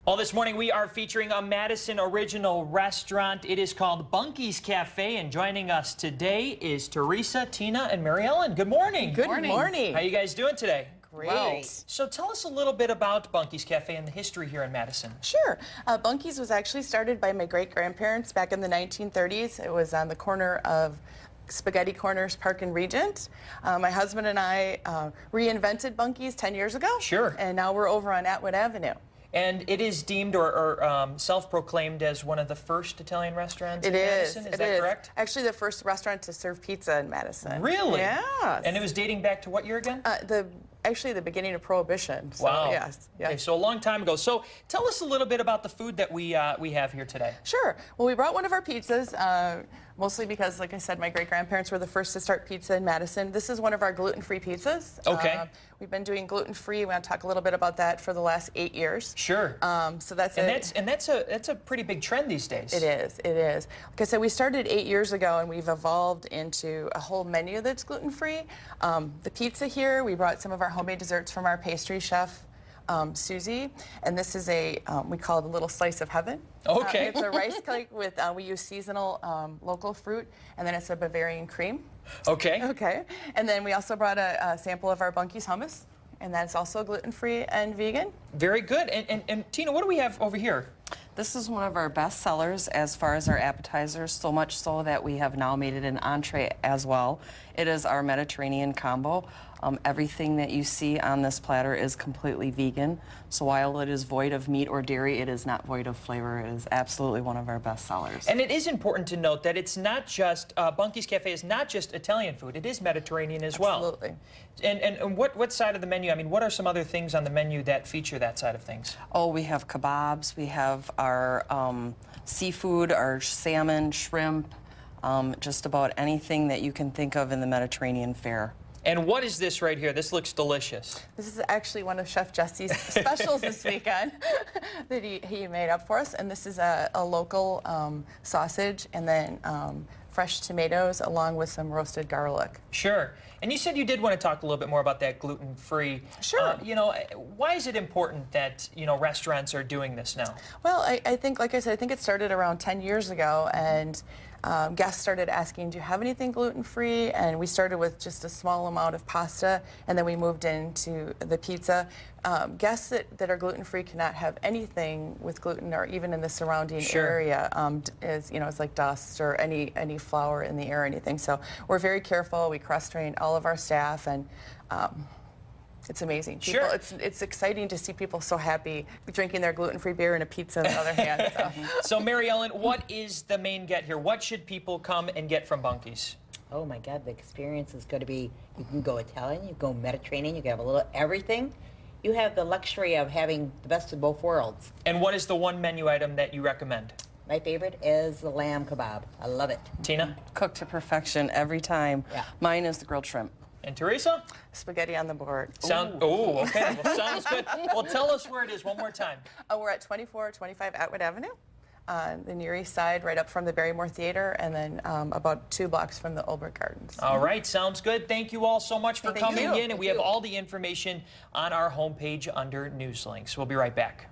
Well, this morning we are featuring a Madison original restaurant. It is called Bunky's Cafe, and joining us today is Teresa, Tina, and Mary Ellen. Good morning. Good morning. How are you guys doing today? Great. Wow. So tell us a little bit about Bunky's Cafe and the history here in Madison. Sure. Bunky's was actually started by my great-grandparents back in the 1930s. It was on the corner of Spaghetti Corners Park and Regent. My husband and I reinvented Bunky's 10 years ago. Sure. And now we're over on Atwood Avenue. And it is deemed or self-proclaimed as one of the first Italian restaurants in Madison. Is that correct? Actually, the first restaurant to serve pizza in Madison. Really? Yes. And it was dating back to what year again? Actually, the beginning of Prohibition. So, wow. Yes. Yeah. Okay, so a long time ago. So tell us a little bit about the food that we have here today. Sure. Well, we brought one of our pizzas, mostly because, like I said, my great-grandparents were the first to start pizza in Madison. This is one of our gluten-free pizzas. Okay. We've been doing gluten-free. We want to talk a little bit about that for the last 8 years. Sure. So that's that's a pretty big trend these days. It is. It is. Like I said, we started 8 years ago, and we've evolved into a whole menu that's gluten-free. The pizza here, we brought some of our homemade desserts from our pastry chef, Susie, and this is we call it a little slice of heaven. Okay. It's a rice cake with, we use seasonal local fruit, and then it's a Bavarian cream. Okay. Okay. And then we also brought a sample of our Bunky's hummus, and that's also gluten-free and vegan. Very good. And Tina, what do we have over here? This is one of our best sellers as far as our appetizers, so much so that we have now made it an entree as well. It is our Mediterranean combo. Everything that you see on this platter is completely vegan, so while it is void of meat or dairy, it is not void of flavor. It is absolutely one of our best sellers. And it is important to note that it's not just, Bunky's Cafe is not just Italian food, it is Mediterranean as well. Absolutely. And what side of the menu, I mean, what are some other things on the menu that feature that side of things? Oh, we have kebabs, we have our seafood, our salmon, shrimp, just about anything that you can think of in the Mediterranean fare. And what is this right here? This looks delicious. This is actually one of Chef Jesse's specials this weekend that he made up for us. And this is a local sausage and then fresh tomatoes along with some roasted garlic. Sure. And you said you did want to talk a little bit more about that gluten-free. Sure. You know, why is it important that, you know, restaurants are doing this now? Well, I think, like I said, I think it started around 10 years ago, and guests started asking, do you have anything gluten-free? And we started with just a small amount of pasta, and then we moved into the pizza. Guests that are gluten-free cannot have anything with gluten, or even in the surrounding area, it's like dust or any flour in the air or anything. So we're very careful. We cross-train all of our staff, and it's amazing. People, sure. It's exciting to see people so happy drinking their gluten-free beer and a pizza in the other hand. So Mary Ellen, what is the main get here? What should people come and get from Bunky's? Oh my God, the experience is going to be, you can go Italian, you can go Mediterranean, you can have a little everything. You have the luxury of having the best of both worlds. And what is the one menu item that you recommend? My favorite is the lamb kebab. I love it. Tina? Cooked to perfection every time. Yeah. Mine is the grilled shrimp. And Teresa? Spaghetti on the board. Okay. Well, sounds good. Well, tell us where it is one more time. We're at 2425 Atwood Avenue on the Near East Side, right up from the Barrymore Theater, and then about 2 blocks from the Olbert Gardens. All right, sounds good. Thank you all so much for coming in, and we have you. all the information on our homepage under News Links. We'll be right back.